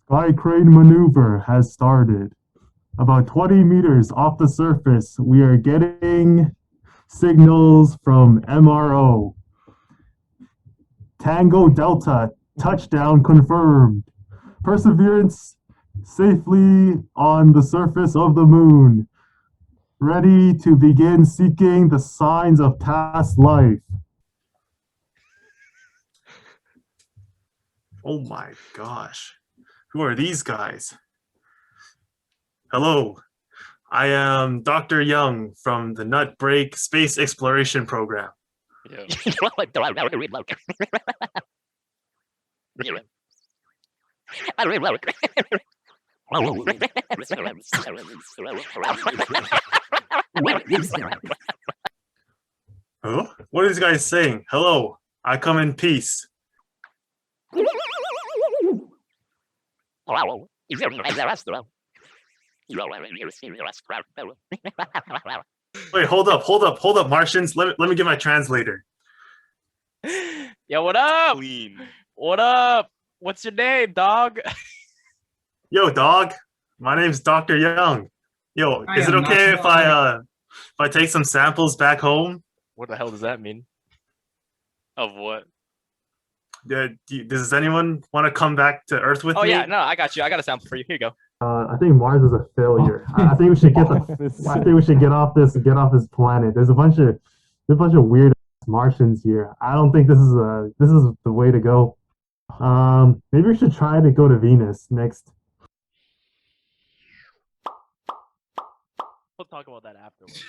Sky crane maneuver has started. About 20 meters off the surface, we are getting signals from MRO. Tango Delta, touchdown confirmed. Perseverance safely on the surface of the moon, ready to begin seeking the signs of past life. Oh my gosh. Who are these guys? Hello, I am Dr. Young from the Nut Break Space Exploration Program. Yeah. Huh? What are these guys saying? Hello, I come in peace. Wait, hold up, Martians. Let me get my translator. Yo, what up? Clean. What up? What's your name, dog? Yo, dog. My name's Dr. Young. Yo, I is it am okay not if I take some samples back home? What the hell does that mean? Of what? Does anyone want to come back to Earth with Oh me? yeah, no, I got you. I got a sample for you. Here you go. I think Mars is a failure. I think we should get I think we should get off this planet. There's a bunch of weird Martians here. I don't think this is the way to go. Maybe we should try to go to Venus next. We'll talk about that afterwards.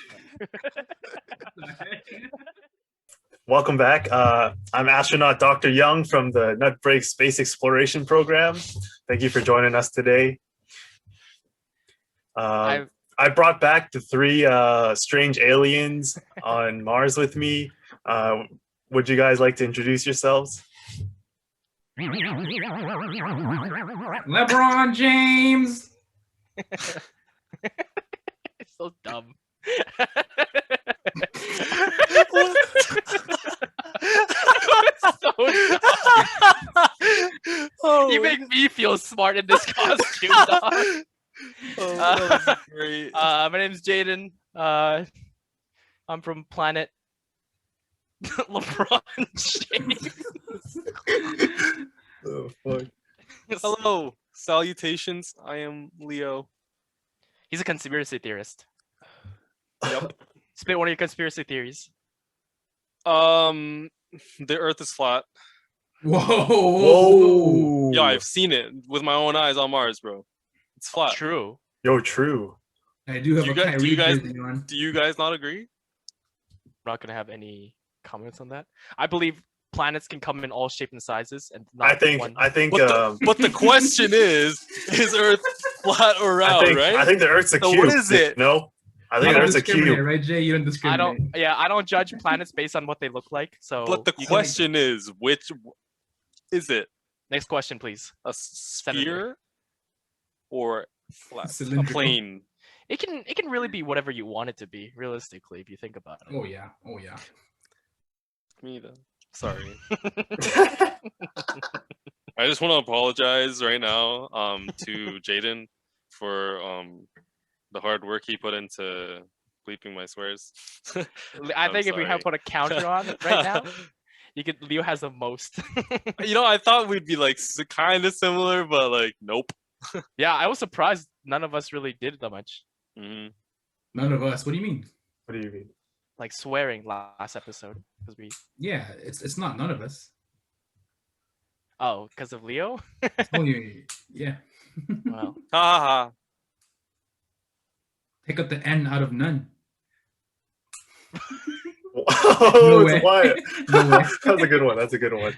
Welcome back. I'm astronaut Dr. Young from the Nut Break Space Exploration Program. Thank you for joining us today. I brought back the three strange aliens on Mars with me. Would you guys like to introduce yourselves? LeBron James. It's so dumb. So dumb. You make me feel smart in this costume, dog. That was great. My name's Jaden. I'm from planet LeBron James. Oh, fuck. Hello. Salutations. I am Leo. He's a conspiracy theorist. Yep. Spit one of your conspiracy theories. The Earth is flat. Whoa. Yeah, I've seen it with my own eyes on Mars, bro. It's flat. True. Yo, true. I do have Do a you guys- do you Kyrie guys- jersey on. Do you guys not agree? I'm not gonna have any comments on that. I believe planets can come in all shapes and sizes, and not I think one. I think But the question is Earth flat or round, right? I think the Earth's a So cube. what is it? No, I You think the don't Earth's a discriminate, cube. right, Jay? You don't I discriminate. don't. I don't judge planets based on what they look like. So. But the you can- question is, which is it? Next question, please. A sphere or flat? A Cylindrical. plane? It can really be whatever you want it to be, realistically, if you think about it. Oh yeah. Oh yeah. Me then. Sorry. I just want to apologize right now to Jaden for the hard work he put into bleeping my swears. I I'm think if we have sorry. put a counter on it right now, Leo has the most. I thought we'd be like kind of similar, but like nope. Yeah, I was surprised none of us really did that much. Mhm. None of us. What do you mean? What do you mean? Like swearing last episode because we. Yeah, it's not none of us. Oh, because of Leo. Only yeah. Well, Ha ha ha. Take out the N out of none. Oh, way. it's quiet. No way. That's a good one. That's a good one.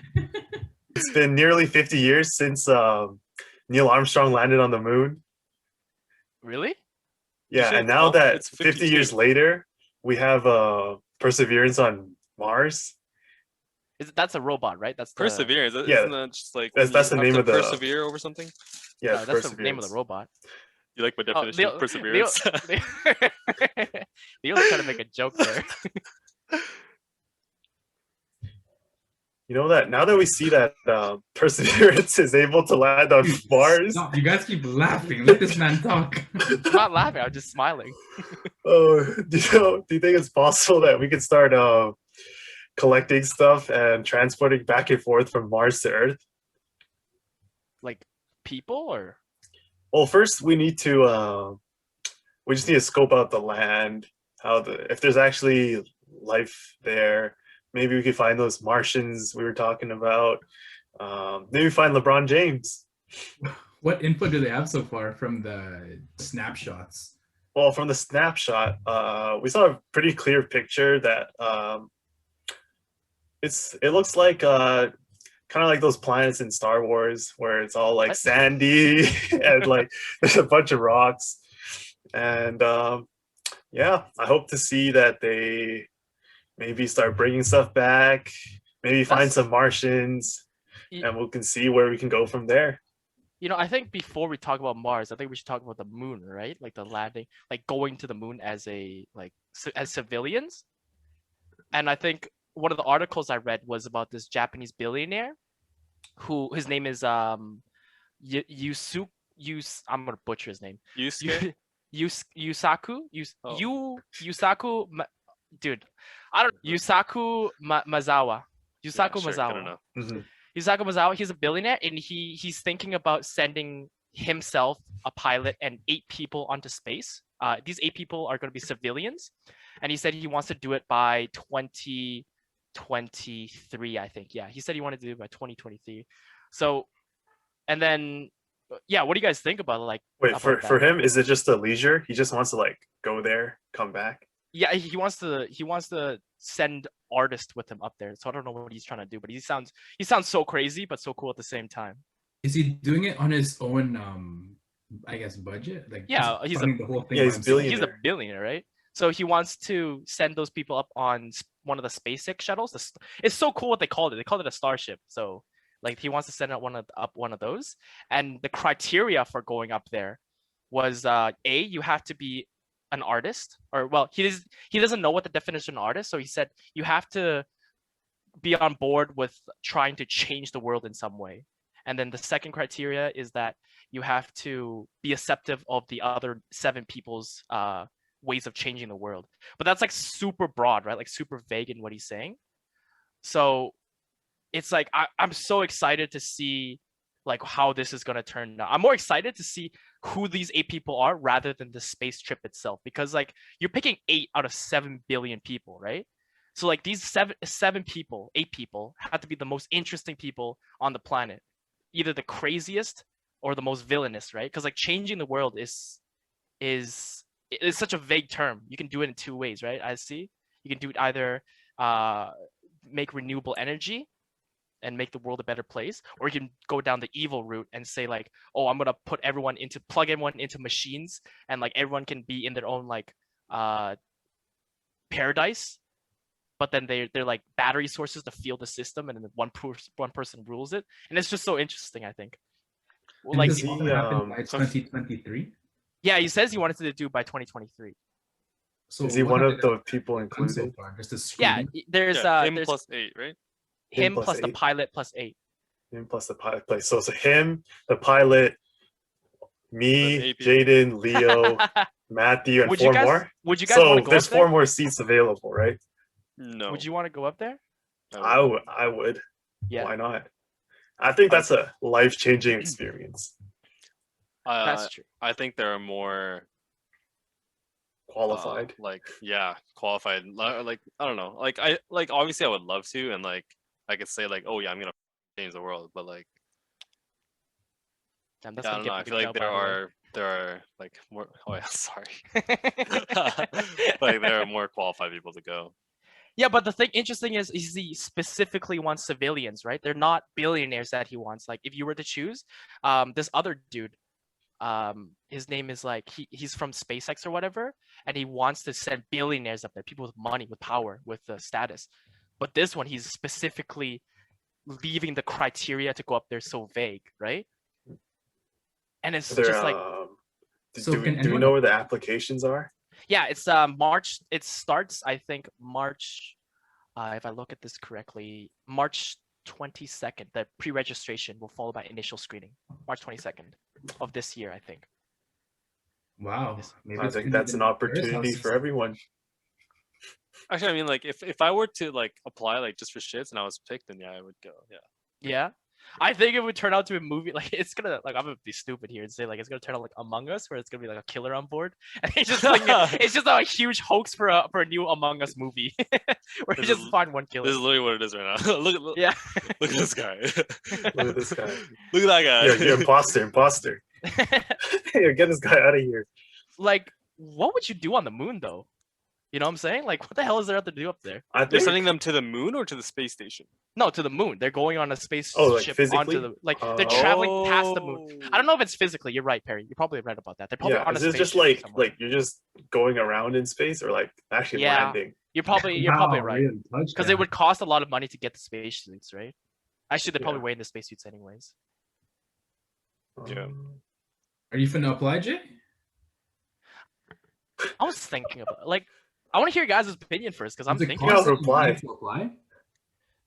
It's been nearly 50 years since Neil Armstrong landed on the moon. really? Yeah, said and now it's that 50 52. years later, we have Perseverance on Mars. That's a robot, right? That's the, Perseverance. Yeah. Isn't that just like That's- when that's you the have name to of the- persevere over something? Yeah, No, that's the name of the robot. You like my Oh, definition of perseverance? Leo's trying to make a joke there. You know that now that we see that Perseverance is able to land on Dude, Mars. stop. You guys keep laughing. Let this man talk. I'm not laughing. I'm just smiling. Oh, do you think it's possible that we could start collecting stuff and transporting back and forth from Mars to Earth? Like people or Well, first we need to we just need to scope out the land, if there's actually life there. Maybe we could find those Martians we were talking about. Maybe find LeBron James. What info do they have so far from the snapshots? Well, from the snapshot, we saw a pretty clear picture that it looks like kind of like those planets in Star Wars where it's all like What? sandy and like there's a bunch of rocks. And yeah, I hope to see that they maybe start bringing stuff back, maybe find That's- some Martians, Y- and we can see where we can go from there. You know, I think before we talk about Mars, I think we should talk about the moon, right? Like the landing, like going to the moon as as civilians. And I think one of the articles I read was about this Japanese billionaire who his name is I'm gonna butcher his name. Yusuke? Yusaku Oh. Yusaku dude, I don't Yusaku Mazawa. Yusaku Yeah, sure, Mazawa. good enough. Mhm. Yusaku Mazawa, he's a billionaire, and he's thinking about sending himself, a pilot, and 8 people onto space. These 8 people are going to be civilians, and he said he wants to do it by 2023, I think. Yeah, he said he wanted to do it by 2023. So, and then, yeah, what do you guys think about like? Wait, about for that? him, is it just a leisure? He just wants to like go there, come back. Yeah, he wants to send artists with him up there. So I don't know what he's trying to do, but he sounds so crazy, but so cool at the same time. Is he doing it on his own I guess budget? Like Yeah, just he's funding the whole thing Yeah, by he's himself? billionaire. He's a billionaire, right? So he wants to send those people up on one of the SpaceX shuttles. It's so cool what they called it. They called it a Starship. So like he wants to send out one of those. And the criteria for going up there was you have to be an artist, or well, he doesn't know what the definition of artist. So he said you have to be on board with trying to change the world in some way. And then the second criteria is that you have to be acceptive of the other 7 people's ways of changing the world. But that's like super broad, right? Like super vague in what he's saying. So it's like I'm so excited to see like how this is gonna turn out. I'm more excited to see who these 8 people are rather than the space trip itself, because like you're picking 8 out of 7 billion people, right? So like these 8 people have to be the most interesting people on the planet, either the craziest or the most villainous, right? Because like changing the world is such a vague term. You can do it in 2 ways, right? I see. You can do it either make renewable energy and make the world a better place, or you can go down the evil route and say like, oh, I'm gonna plug everyone into machines, and like everyone can be in their own like paradise, but then they're like battery sources to fuel the system, and then one person rules it, and it's just so interesting, I think. Well, And like this all he, happened by so- 2023. yeah, he says he wanted to do by 2023. So Is he what one have of they the people done so included? far? Just a Yeah, screening? there's Yeah, him there's plus 8, right? him plus plus the 8. pilot plus 8. Him plus the pilot place. So it's him, the pilot, me, Then 8 people. Jaden, Leo, Matthew, and Would 4 you guys more. would you guys want So to go there's up 4 there? more seats available, right? No. Would you want to go up there? I would. Yeah, Why not? I think that's a life-changing experience. that's true. I think there are more Qualified. qualified. Like I don't know. Like obviously I would love to, and like I could say like, oh yeah, I'm gonna change the world, but like Damn, that's I gonna don't know. I get me feel to like jail, there are like more. Oh yeah, sorry. by the way. Like there are more qualified people to go. Yeah, but the thing interesting is he specifically wants civilians, right? They're not billionaires that he wants. Like if you were to choose, this other dude, his name is like he's from SpaceX or whatever, and he wants to send billionaires up there, people with money, with power, with status. But this one, he's specifically leaving the criteria to go up there so vague, right? And it's There, just like, So do can we anyone- know where the applications are? yeah, it's March. It starts, I think, March. If I look at this correctly, March 22nd. The pre-registration will follow by initial screening. March 22nd of this year, I think. Wow. Yes. Maybe I it's think gonna that's be an the opportunity Paris for House everyone. Actually, I mean, like if I were to like apply like just for shits and I was picked, then yeah, I would go. Yeah. Yeah. I think it would turn out to be a movie like it's gonna like I'm gonna be stupid here and say like it's gonna turn out like Among Us where it's gonna be like a killer on board and it's just like it's just a huge hoax for a new Among Us movie where you This just is- find one This killer. is literally what it is right now. look, Yeah. look at this guy. Look at this guy. Look at that guy. You're imposter. Hey, get this guy out of here. Like, what would you do on the moon though? You know what I'm saying? Like, what the hell is there to do up there? I They're think sending them to the moon or to the space station? No, to the moon. They're going on a spaceship Oh, like onto physically? the like they're traveling past the moon. Oh. I don't know if it's physically. You're right, Perry. You're probably right about that. They're probably yeah, on a is this spaceship. just somewhere. like you're just going around in space or like actually Yeah. landing? You're probably Wow, right. really? Because it would cost a lot of money to get the spacesuits, right? Actually, they're Yeah. probably way into spacesuits anyways. Yeah. Are you finna apply, Jay? I was thinking about like I want to hear your guys' opinion first because I'm Does it thinking. Yeah, cost reply. any money to apply?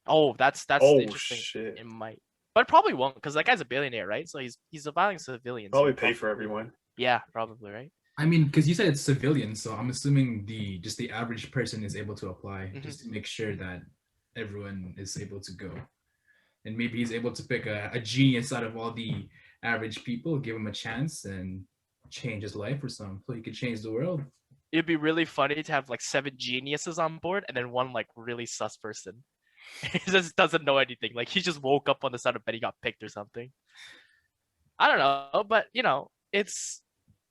Oh, that's Oh interesting. shit! It might, but it probably won't because that guy's a billionaire, right? So he's applying civilians. so Probably he pay for everyone. Yeah, probably right. I mean, because you said it's civilian, so I'm assuming the average person is able to apply Mhm. just to make sure that everyone is able to go. And maybe he's able to pick a genius out of all the average people, give him a chance, and change his life or something, so he could change the world. It'd be really funny to have like 7 geniuses on board and then one like really sus person. He just doesn't know anything. Like he just woke up on the side of bed, he got picked or something. I don't know, but you know, it's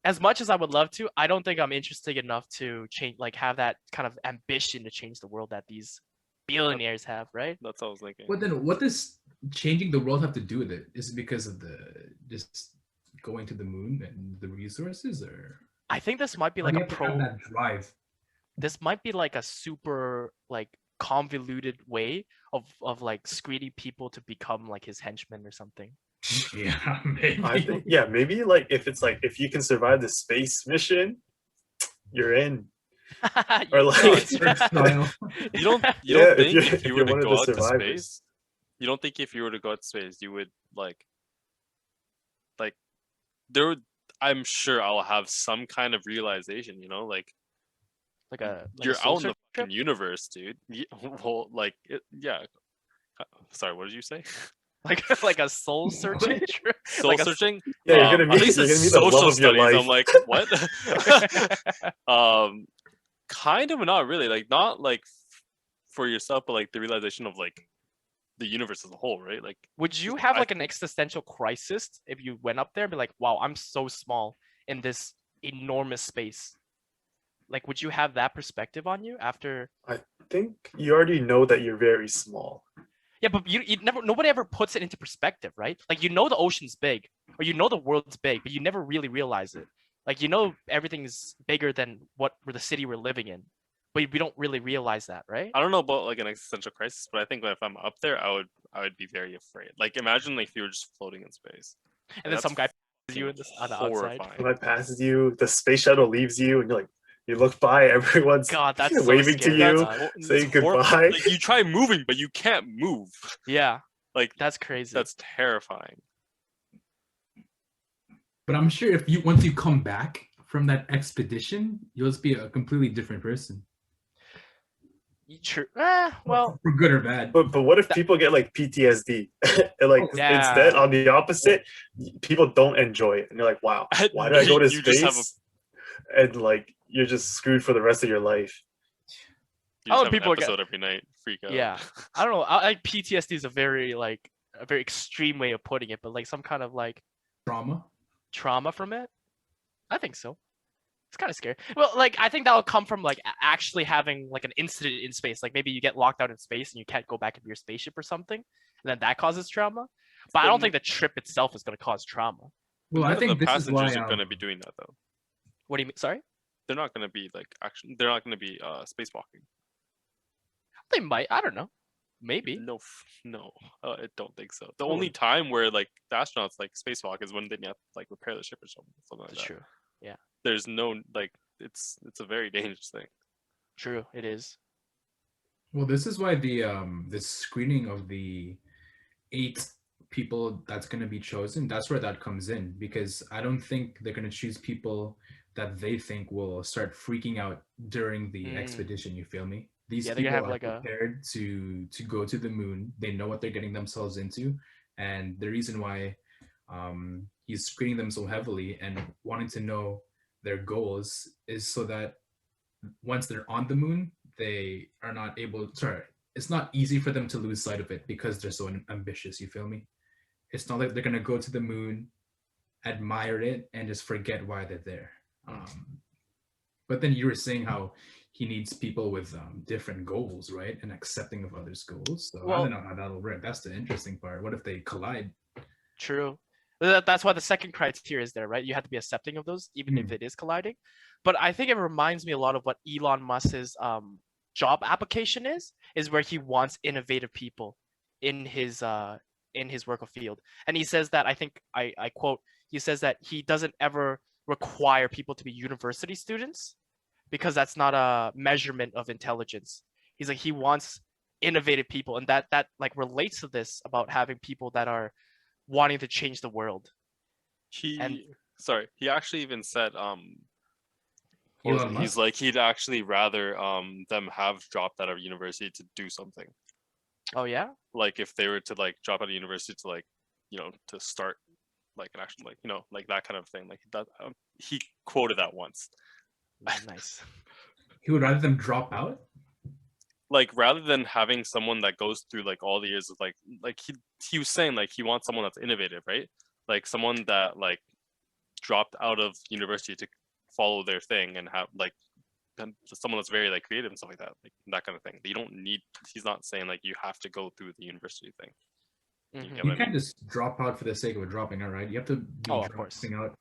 as much as I would love to, I don't think I'm interested enough to change, like have that kind of ambition to change the world that these billionaires have, right? That's what I was thinking. But then, what does changing the world have to do with it? Is it because of the just going to the moon and the resources, or I think this might be why like do a you have to have pro. that drive? This might be like a super like convoluted way of like screening people to become like his henchmen or something. Yeah, maybe. I think yeah, maybe like if you can survive the space mission, you're in. Or You like- can't. First trial. You don't Yeah, think if if you you're were to one of go the out to survivors. space, you don't think if you were to go out to space, you would like there would, I'm sure I'll have some kind of realization, you know, like like a you're soul out in the search trip? fucking universe, dude. Well, like yeah. Sorry, what did you say? like a soul searching trip. Soul Like a- searching? Yeah, you're gonna At meet, least you're it's gonna meet the love social of your studies. life. I'm like, what? Kind of, but not really. Like, not like for yourself, but like the realization of like the universe as a whole, right? Like, Would you just- have I like an think- existential crisis if you went up there and be like, wow, I'm so small in this enormous space? Like, would you have that perspective on you after? I think you already know that you're very small. Yeah, but you never, nobody ever puts it into perspective, right? Like, you know the ocean's big, or you know the world's big, but you never really realize it. Like, you know everything's bigger than the city we're living in, but we don't really realize that, right? I don't know about like an existential crisis, but I think if I'm up there, I would be very afraid. Like, imagine like if you were just floating in space. And then That's some guy passes you in this, on the outside. horrifying. When that passes you, the space shuttle leaves you, and you're like, you look by, everyone's God, that's so waving to scary, you, dog. saying It's horrifying. goodbye. Like, you try moving, but you can't move. Yeah, Like, that's crazy. that's terrifying. But I'm sure if you once you come back from that expedition, you'll just be a completely different person, True. Well, for good or bad. But what if people get like PTSD? And like Yeah. instead, on the opposite, people don't enjoy it, and you're like, wow, why did I go to You just have space? And like you're just screwed for the rest of your life. You Oh, just have people an get- episode every night. Freak out. yeah. I don't know. I PTSD is a very extreme way of putting it, but like some kind of like Trauma. trauma from it. I think so. It's kind of scary. Well, like I think that will come from like actually having like an incident in space. Like maybe you get locked out in space and you can't go back into your spaceship or something, and then that causes trauma. But I don't think the trip itself is going to cause trauma. Well, I None of think the this is why passengers are going to be doing that though. What do you mean? Sorry? They're not going to be like action. They're not going to be spacewalking. They might. I don't know. Maybe. No, no, I don't think so. The only time where like the astronauts like spacewalk is when they have to like repair the ship or something like That's that. true. There's no like it's a very dangerous thing. True. It is. Well, this is why the screening of the 8 people that's going to be chosen, that's where that comes in, because I don't think they're going to choose people that they think will start freaking out during the expedition. You feel me? These Yeah, they're gonna people have are like a prepared to go to the moon. They know what they're getting themselves into, and the reason why he's screening them so heavily and wanting to know their goals is so that once they're on the moon, they are not able. Sorry, it's not easy for them to lose sight of it because they're so ambitious. You feel me? It's not like they're gonna go to the moon, admire it, and just forget why they're there. But then you were saying how he needs people with different goals, right? And accepting of others' goals. So I don't know how that'll work. That's the interesting part. What if they collide? True. That's why the second criteria is there, right? You have to be accepting of those, even if it is colliding. But I think it reminds me a lot of what Elon Musk's job application is where he wants innovative people in his work field. And he says that, I think I quote, he says that he doesn't ever require people to be university students because that's not a measurement of intelligence. He's like, he wants innovative people, and that like relates to this about having people that are wanting to change the world. He And- he actually even said Elon he's Musk? like he'd actually rather them have dropped out of university to do something. Oh yeah? Like if they were to like drop out of university to like, to start like an actual like, like that kind of thing. Like that he quoted that once. Nice. He would rather them drop out. Like rather than having someone that goes through like all the years of like he was saying like he wants someone that's innovative, right? Like someone that like dropped out of university to follow their thing and have like someone that's very like creative and stuff like that kind of thing. You don't need. He's not saying like you have to go through the university thing. You can't just drop out for the sake of dropping out, right? You have to be dropping out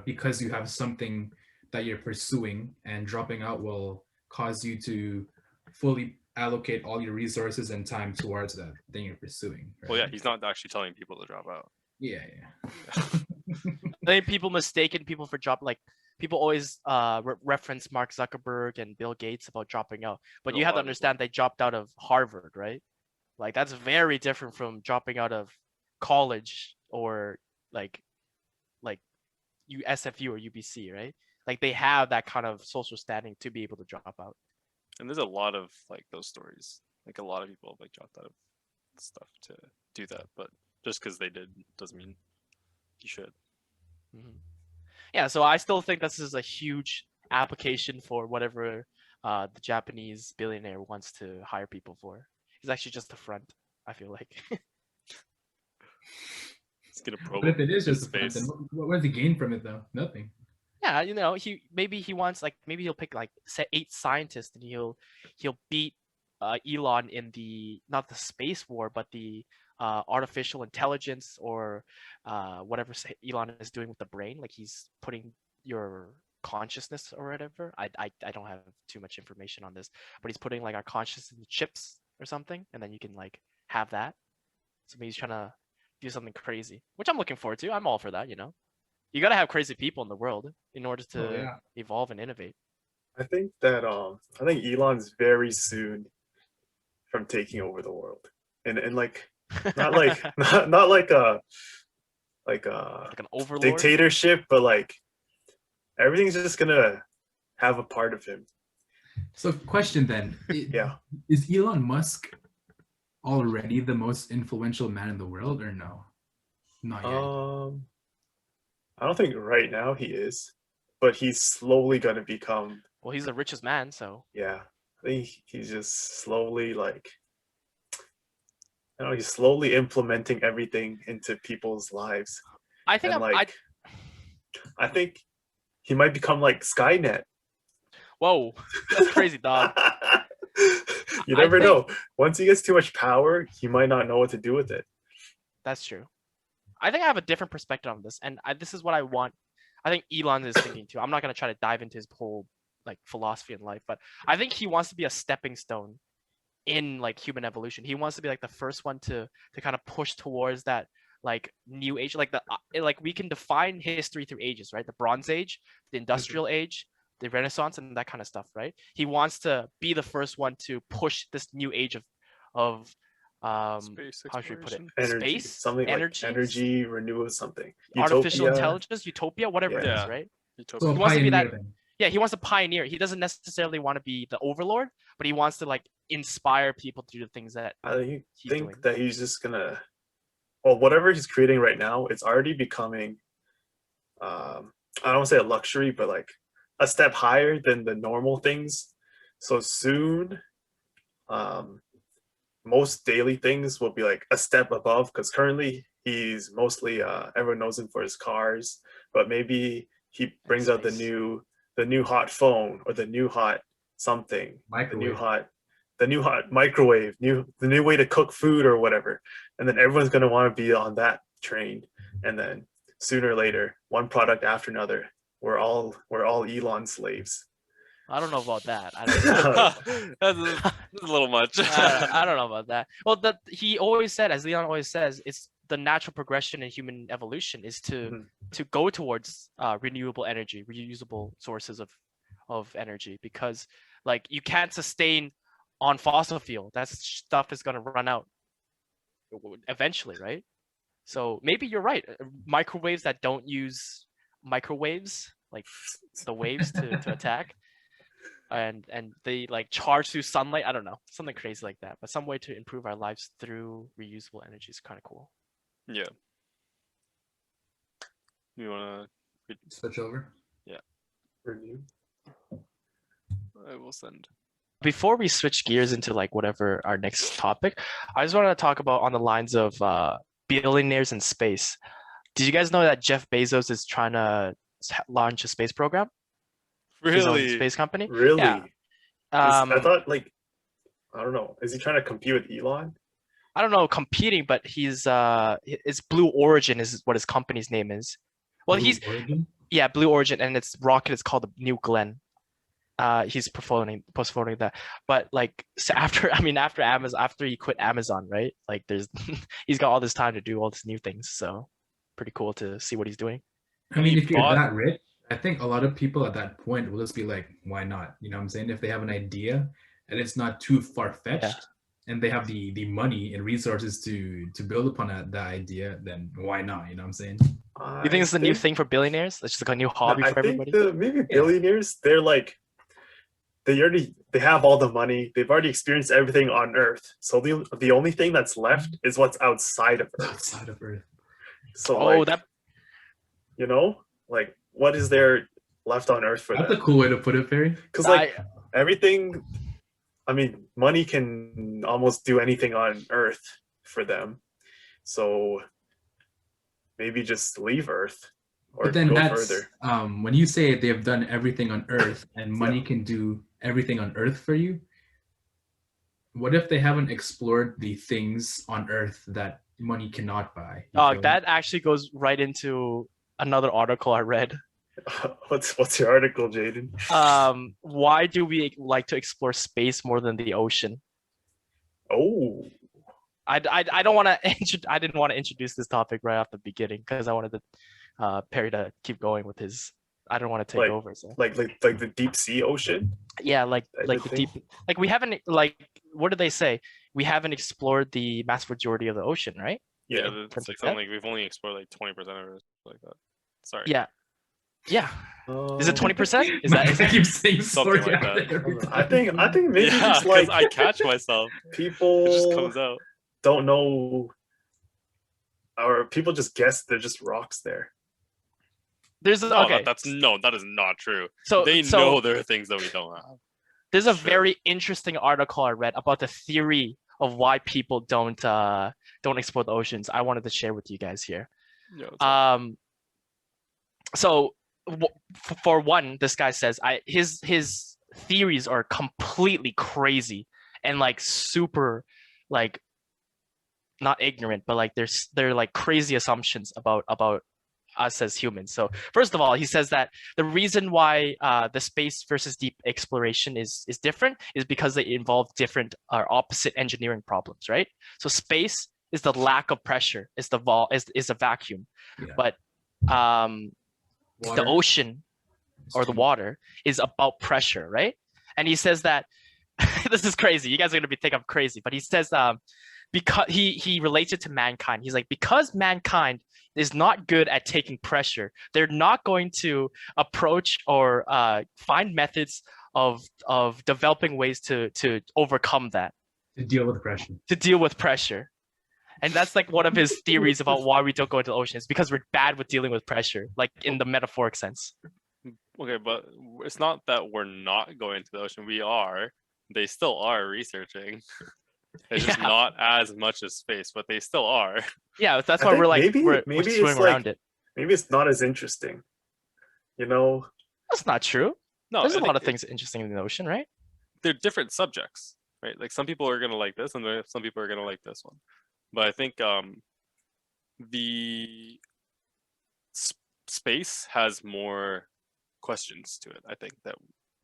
because you have something that you're pursuing, and dropping out will cause you to fully allocate all your resources and time towards that thing you're pursuing. Right? Well, yeah, he's not actually telling people to drop out. Yeah. I think people mistaken people for drop, like people always reference Mark Zuckerberg and Bill Gates about dropping out, but you have to understand they dropped out of Harvard, right? Like that's very different from dropping out of college or like SFU or UBC, right? Like they have that kind of social standing to be able to drop out. And there's a lot of like those stories. Like a lot of people have like dropped out of stuff to do that, but just because they did doesn't mean you should. Yeah, so I still think this is a huge application for whatever the Japanese billionaire wants to hire people for. He's actually just the front, I feel like. It's gonna probe. But if it is just his the front, face. then what does he gain from it though? Nothing. Yeah, he wants like maybe he'll pick like 8 scientists and he'll beat Elon in the not the space war but the artificial intelligence or whatever Elon is doing with the brain. Like he's putting your consciousness or whatever. I don't have too much information on this, but he's putting like our consciousness in the chips or something, and then you can like have that. So maybe he's trying to do something crazy, which I'm looking forward to. I'm all for that, You gotta have crazy people in the world in order to evolve and innovate. I think that Elon's very soon from taking over the world, and like not like not like a like an overlord dictatorship, but like everything's just gonna have a part of him. So question then, is Elon Musk already the most influential man in the world or no? Not yet. I don't think right now he is, but he's slowly gonna become. Well, he's the richest man, so. Yeah, I think he's just slowly he's slowly implementing everything into people's lives. I think I think he might become like Skynet. Whoa, that's crazy, dog. You never know. Once he gets too much power, he might not know what to do with it. That's true. I think I have a different perspective on this, and this is what I want. I think Elon is thinking too. I'm not gonna try to dive into his whole like philosophy in life, but I think he wants to be a stepping stone in like human evolution. He wants to be like the first one to kind of push towards that like new age, like like we can define history through ages, right? The Bronze Age, the Industrial Age, the Renaissance, and that kind of stuff, right? He wants to be the first one to push this new age of Space how should we put it? exploration. Energy, Space, something energy, like energy, renewable something. artificial Utopia. intelligence, utopia, whatever it is, Yeah. right? So Utopia. a He wants to be pioneer that- then. Yeah, he wants to pioneer. He doesn't necessarily want to be the overlord, but he wants to like inspire people to do the things that I he's think doing. that he's just gonna, well, whatever he's creating right now, it's already becoming, I don't want to say a luxury, but like a step higher than the normal things. So soon, most daily things will be like a step above, because currently he's mostly everyone knows him for his cars, but maybe he brings out Space. the new hot phone, or the new hot something, Microwave. the new hot microwave, the new way to cook food or whatever. And then everyone's going to want to be on that train. And then sooner or later, one product after another, we're all Elon slaves. I don't know about that. I don't know. That's a little much. I don't know about that. Well, he always said, as Leon always says, it's the natural progression in human evolution is to go towards renewable energy, reusable sources of energy, because like you can't sustain on fossil fuel. That stuff is gonna run out eventually, right? So maybe you're right. Microwaves that don't use microwaves, like the waves to attack. And they like charge through sunlight. I don't know, something crazy like that. But some way to improve our lives through reusable energy is kind of cool. Yeah. You wanna? Switch over. Renew. I will send. Before we switch gears into like whatever our next topic, I just wanted to talk about on the lines of billionaires in space. Did you guys know that Jeff Bezos is trying to launch a space program? His own Really? space company? Really? Yeah. I thought, like, I don't know. Is he trying to compete with Elon? I don't know, competing, but it's Blue Origin is what his company's name is. Well, Blue he's Origin? yeah, Blue Origin, and its rocket is called the New Glenn. He's postponing that, but like so after Amazon, after he quit Amazon, right? Like there's he's got all this time to do all these new things, so pretty cool to see what he's doing. I mean, he if you're bought- that rich, I think a lot of people at that point will just be like, why not? You know what I'm saying? If they have an idea and it's not too far-fetched, Yeah. and they have the money and resources to build upon that idea, then why not? You know what I'm saying? You think it's a new thing for billionaires? It's just like a new hobby I for think everybody? maybe billionaires, they're like, they have all the money. They've already experienced everything on Earth. So the only thing that's left is what's outside of Earth. Outside of Earth. So Oh, like, that you know, like what is there left on Earth for That's a them? cool way to put it, Perry. Because like everything, I mean, money can almost do anything on Earth for them. So maybe just leave Earth or But then go that's further. when you say they've done everything on Earth and money can do everything on Earth for you. What if they haven't explored the things on Earth that money cannot buy? You feel me? that actually goes right into another article I read. What's your article, Jaden? Why do we like to explore space more than the ocean? Oh, I don't want to I didn't want to introduce this topic right off the beginning because I wanted to Perry to keep going with his. I don't want to take Like- over. So like the deep sea ocean. yeah, like type of the thing? deep, like we haven't like what did they say? We haven't explored the mass majority of the ocean, right? Yeah, It's Terms like of something like we've only explored like 20% of it, like that. Sorry. Yeah, yeah. Is it 20%? Is I that keep saying Something sorry like that. after every I think time. maybe Yeah, just because like I catch myself. It just people comes out. don't know, or people just guess they're just rocks there. there's No, okay? that is not true. So They so know there are things that we don't have. there's a Sure. very interesting article I read about the theory of why people don't explore the oceans. I wanted to share with you guys here. Yeah, it's like- So for one, this guy says his theories are completely crazy and like super like not ignorant, but like they're like crazy assumptions about us as humans. So first of all, he says that the reason why the space versus deep exploration is different is because they involve different or opposite engineering problems, right? So space is the lack of pressure, is a vacuum, Yeah. but the Water. ocean or the water is about pressure, right? And he says that this is crazy. You guys are gonna think I'm crazy, but he says because he relates it to mankind. He's like, because mankind is not good at taking pressure, they're not going to approach or find methods of developing ways to overcome that, To deal with pressure. to deal with pressure. And that's like one of his theories about why we don't go into the ocean. It's because we're bad with dealing with pressure, like in the metaphoric sense. Okay, but it's not that we're not going to the ocean. We are. They still are researching. It's just Yeah. not as much as space, but they still are. Yeah, that's I why think we're like maybe we're it's swimming like around it. maybe it's not as interesting. You know, That's not true. No, There's I a lot think of things interesting in the ocean, right? they're different subjects, right? Like some people are gonna like this, and some people are gonna like this one. But I think the space has more questions to it. I think that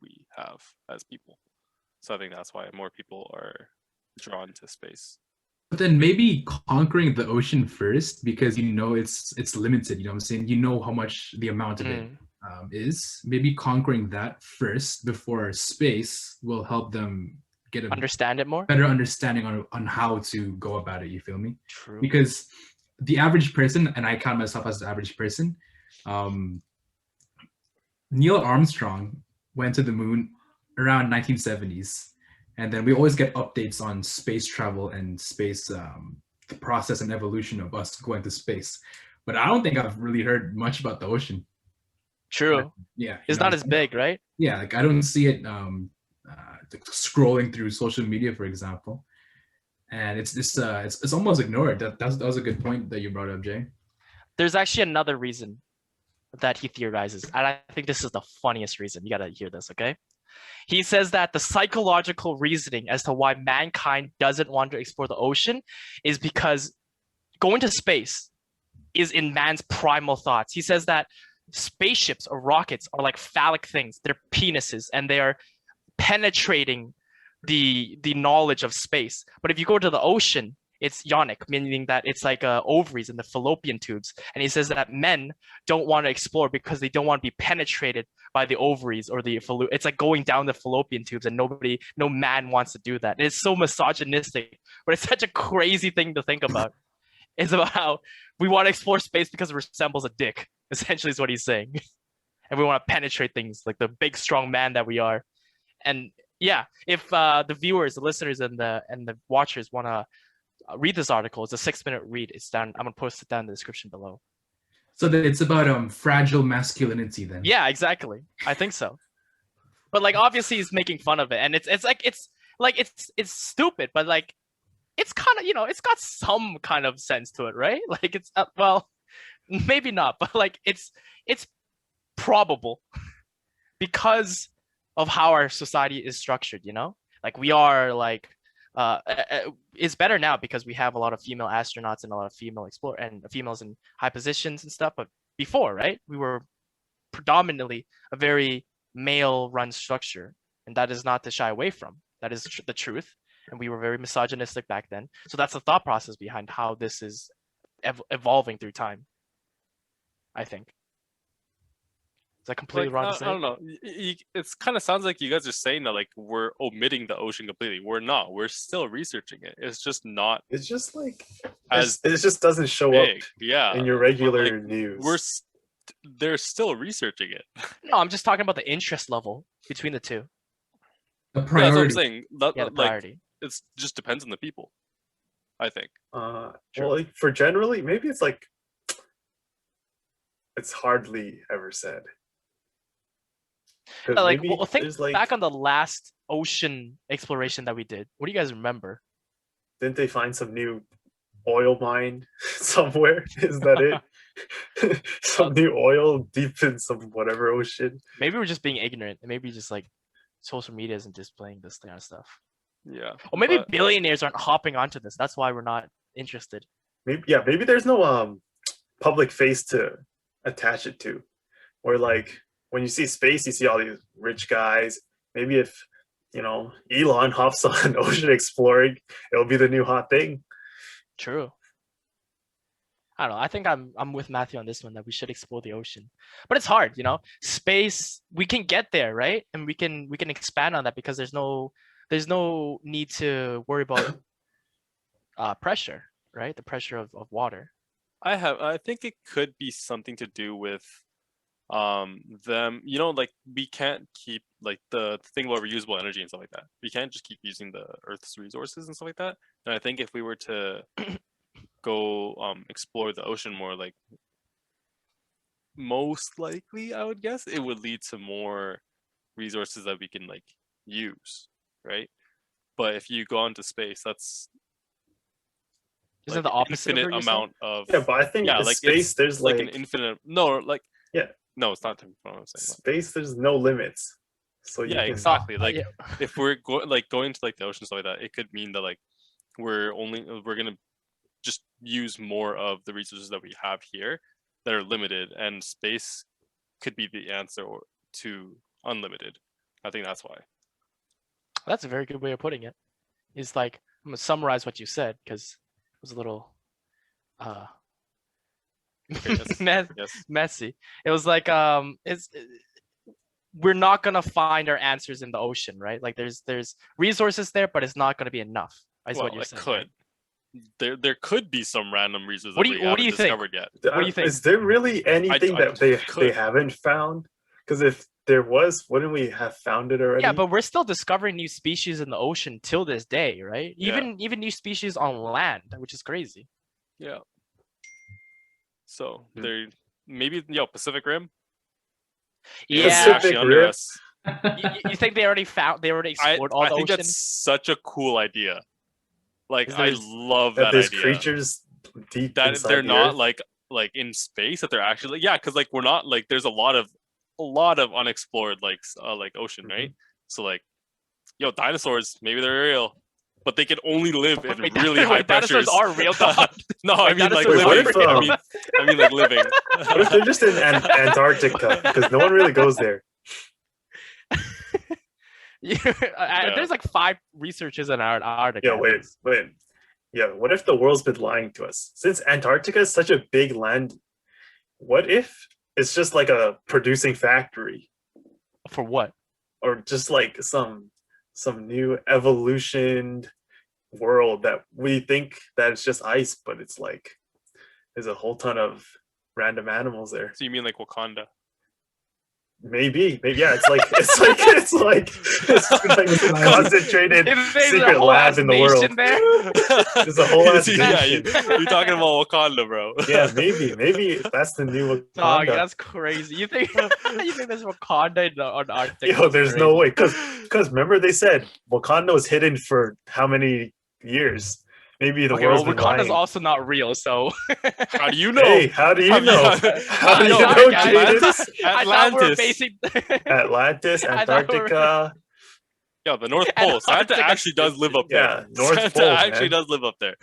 we have as people. So I think that's why more people are drawn to space. But then maybe conquering the ocean first, because it's limited. You know what I'm saying? You know how much the amount of it is. Maybe conquering that first before space will help them get a Understand it more. better understanding on how to go about it. You feel me? True. Because the average person, and I count myself as the average person, Neil Armstrong went to the moon around 1970s, and then we always get updates on space travel and space, the process and evolution of us going to space. But I don't think I've really heard much about the ocean. True. Yeah, It's not as big, right? Yeah, like I don't see it scrolling through social media, for example, and it's almost ignored. That was a good point that you brought up, Jay. There's actually another reason that he theorizes, and I think this is the funniest reason. You gotta hear this, okay? He says that the psychological reasoning as to why mankind doesn't want to explore the ocean is because going to space is in man's primal thoughts. He says that spaceships or rockets are like phallic things. They're penises, and they are penetrating the knowledge of space. But if you go to the ocean, it's yonic, meaning that it's like ovaries and the fallopian tubes. And he says that men don't want to explore because they don't want to be penetrated by the ovaries or the it's like going down the fallopian tubes, and no man wants to do that. And it's so misogynistic, but it's such a crazy thing to think about. It's about how we want to explore space because it resembles a dick, essentially is what he's saying. And we want to penetrate things like the big, strong man that we are. And yeah, if the viewers, the listeners, and the watchers want to read this article, it's a 6-minute read. It's down. I'm gonna post it down in the description below. So that it's about fragile masculinity, then. Yeah, exactly. I think so. But like, obviously, he's making fun of it, and it's stupid, but like, it's kind of, it's got some kind of sense to it, right? Like it's well, maybe not, but like it's probable because of how our society is structured. Like we are like. It's better now because we have a lot of female astronauts and a lot of female females in high positions and stuff. But before, right, we were predominantly a very male-run structure, and that is not to shy away from. That is the truth, and we were very misogynistic back then. So that's the thought process behind how this is evolving through time, I think. Is that completely wrong to say? I don't know. It kind of sounds like you guys are saying that like we're omitting the ocean completely. We're not. We're still researching it. It's just not. it's just like as it just doesn't show big. up Yeah. in your regular like, news. They're still researching it. No, I'm just talking about the interest level between the two. The Yeah, that's what I'm priority. saying. Yeah, the Like priority. it just depends on the people. I think. Well, True. like for generally, maybe it's like it's hardly ever said. 'Cause Like, maybe well, think there's, like, back on the last ocean exploration that we did. What do you guys remember? didn't they find some new oil mine somewhere? Is that it? Some new oil deep in some whatever ocean. Maybe we're just being ignorant, and maybe just like social media isn't displaying this kind of stuff. Yeah. Or maybe but- billionaires aren't hopping onto this. That's why we're not interested. Maybe there's no public face to attach it to. Or like when you see space, you see all these rich guys. Maybe if Elon hops on ocean exploring, it'll be the new hot thing. True. I don't know. I think I'm with Matthew on this one, that we should explore the ocean, but it's hard. Space, we can get there, right? And we can expand on that because there's no need to worry about pressure, right? The pressure of water. I think it could be something to do with them, like we can't keep like the thing about reusable energy and stuff like that. We can't just keep using the Earth's resources and stuff like that. And I think if we were to go explore the ocean more, like most likely I would guess it would lead to more resources that we can like use, right? But if you go into space, that's Isn't like the an opposite of infinite what you're saying? amount of Yeah, but I think yeah, in like space it's there's like like an infinite like Yeah. no, it's not what I'm saying. space. There's no limits. So you Yeah, can, exactly. Like yeah. if we're going to like the ocean stuff like that, it could mean that like we're gonna just use more of the resources that we have here that are limited, and space could be the answer to unlimited. I think that's why. That's a very good way of putting it. It's like I'm gonna summarize what you said because it was a little Okay, yes, yes. messy. It was like we're not gonna find our answers in the ocean, right? Like there's resources there, but it's not gonna be enough. Is Well, what you're it saying. could. Right? There could be some random resources What that do you- we what do haven't you think? discovered yet. What do you think? Is there really anything I that they could. haven't found? Because if there was, wouldn't we have found it already? Yeah, but we're still discovering new species in the ocean till this day, right? Yeah. Even new species on land, which is crazy. Yeah. So Hmm. there maybe Pacific Rim. Yeah. Pacific actually under Rim? us. You think they already explored all I the think ocean? that's such a cool idea. Like Is I there's- love that that there's idea. creatures deep That inside they're the not Earth? like in space, that they're actually because like we're not like there's a lot of unexplored like ocean, Mhm. right? So like dinosaurs, maybe they're real, but they can only live in Wait, really high dinosaurs pressures. are real, dog. No, I Like, mean like dinosaurs are living. real. I mean like living. What if they're just in Antarctica? Because no one really goes there. There's like 5 researchers in Antarctica. Yeah, wait. Yeah, what if the world's been lying to us? Since Antarctica is such a big land, what if it's just like a producing factory? For what? Or just like some new evolutioned world that we think that it's just ice, but it's like there's a whole ton of random animals there. So you mean like Wakanda? Maybe, yeah. It's like it's like a concentrated If there's a secret whole lab ass in the world. nation there. There's a whole ass Yeah, nation. you're talking about Wakanda, bro. Yeah, maybe that's the new Dog, Wakanda. that's crazy. You think there's Wakanda in the Antarctica? Yo, there's no way, because remember they said Wakanda was hidden for how many years? Maybe the Okay, well, world's been Wakanda's lying. also not real, so How do you know? Hey, how do you Have you- know? How do you know, Atlantis? Jadis? I thought we were Atlantis. basing. Atlantis, I thought we were- Antarctica. Yeah, the North Pole. Santa Antarctica. actually does live up there. Yeah, North Santa Pole, actually man. does live up there.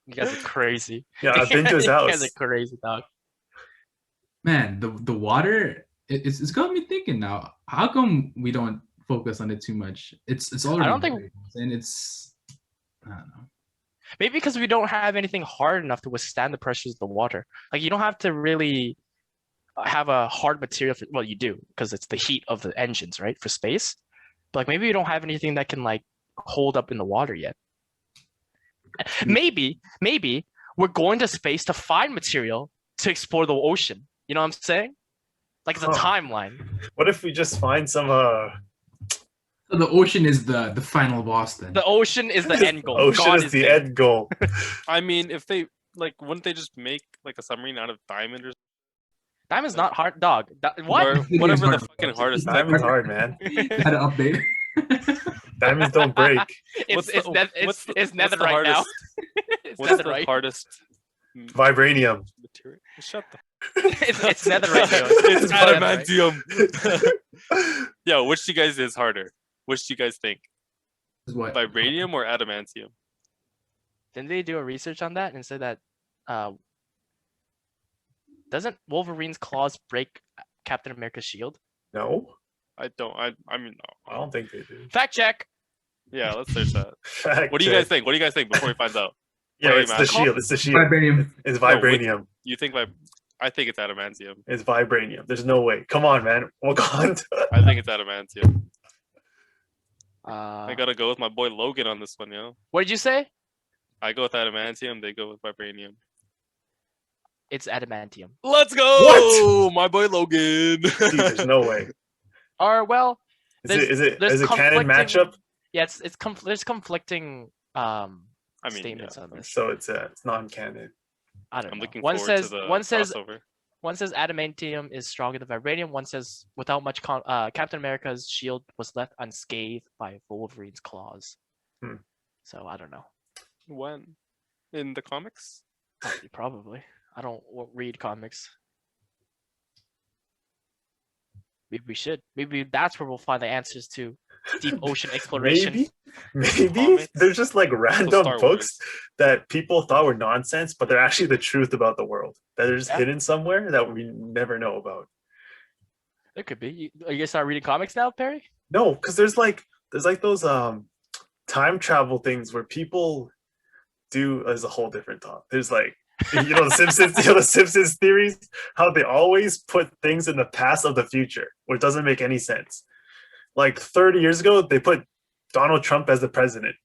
You guys are crazy. Yeah, I've been to his You house. guys are crazy, dog. Man, the water, it's got me thinking now. How come we don't focus on it too much? It's already don't think- there, and it's I don't know. Maybe because we don't have anything hard enough to withstand the pressures of the water. Like you don't have to really have a hard material. Well, you do because it's the heat of the engines, right, for space. But like maybe we don't have anything that can like hold up in the water yet. Maybe we're going to space to find material to explore the ocean. You know what I'm saying? Like it's a Huh. timeline. What if we just find some So the ocean is the final boss then. The ocean is the end goal. ocean God is the there. end goal. I mean, if they wouldn't they just make like a submarine out of diamond or Diamond's not hard, dog. What? or It whatever is the hard. fucking hardest? Diamond's hard, man. Had to update. Diamonds don't break. It's What's the nether right now. hardest? It's What's the netherite. hardest Vibranium. material? Shut the. It's netherite. Yo. It's netherite. adamantium. Yeah, which do you guys is harder? Which do you guys think? Is what? Vibranium or adamantium? Didn't they do a research on that and said that doesn't Wolverine's claws break Captain America's shield? No, I don't. I mean, no. I don't think they do. Fact check. Yeah, let's search that. Fact What do you guys check. think? What do you guys think before we find out? Yeah, What are it's you the asking? shield. It's the shield. Vibranium. It's No, vibranium. You think I think it's adamantium. It's vibranium. There's no way. Come on, man. Wakanda. I think it's adamantium. Uh, I gotta go with my boy Logan on this one, yo. what did you say? I go with adamantium. They go with vibranium. It's adamantium. Let's go, my boy Logan. Dude, there's no way. Or well, Is it there's canon conflicting- matchup? yeah, there's conflicting I mean, statements yeah. on this. So it's non-canon. I don't I'm know. looking One forward says to the one says crossover. one says adamantium is stronger than vibranium. One says without much Captain America's shield was left unscathed by Wolverine's claws. Hmm. So I don't know. When? In the comics? Probably. I don't read comics. Maybe we should. Maybe that's where we'll find the answers to deep ocean exploration. Maybe Comics? they're just like random Star books that people thought were nonsense, but they're actually the truth about the world that are just Yeah. hidden somewhere that we never know about. There could be. Are you gonna start reading comics now, Perry? No, because there's like those time travel things where people do as a whole different talk. There's like the Simpsons, the Simpsons theories, how they always put things in the past of the future, which doesn't make any sense. Like 30 years ago, they put Donald Trump as the president.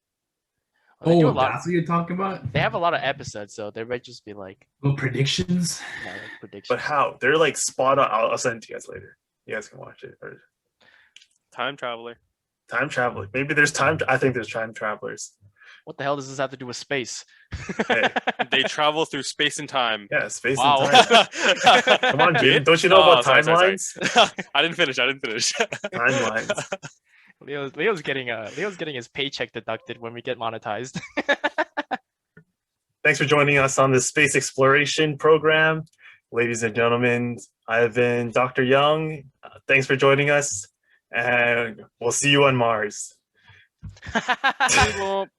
They do a Oh, lot. that's what you're talking about? They have a lot of episodes, so they might just be like, Little predictions? like predictions. But how? They're like spot on. I'll send it to you guys later. You guys can watch it. Or Time traveler. time traveling. Maybe there's I think there's time travelers. What the hell does this have to do with space? Hey. They travel through space and time. Yeah, space Wow. and time. Come on, dude. Don't you know about sorry. timelines? I didn't finish. Timelines. Leo's getting his paycheck deducted when we get monetized. Thanks for joining us on this space exploration program. Ladies and gentlemen, I have been Dr. Young. Thanks for joining us, and we'll see you on Mars. Well,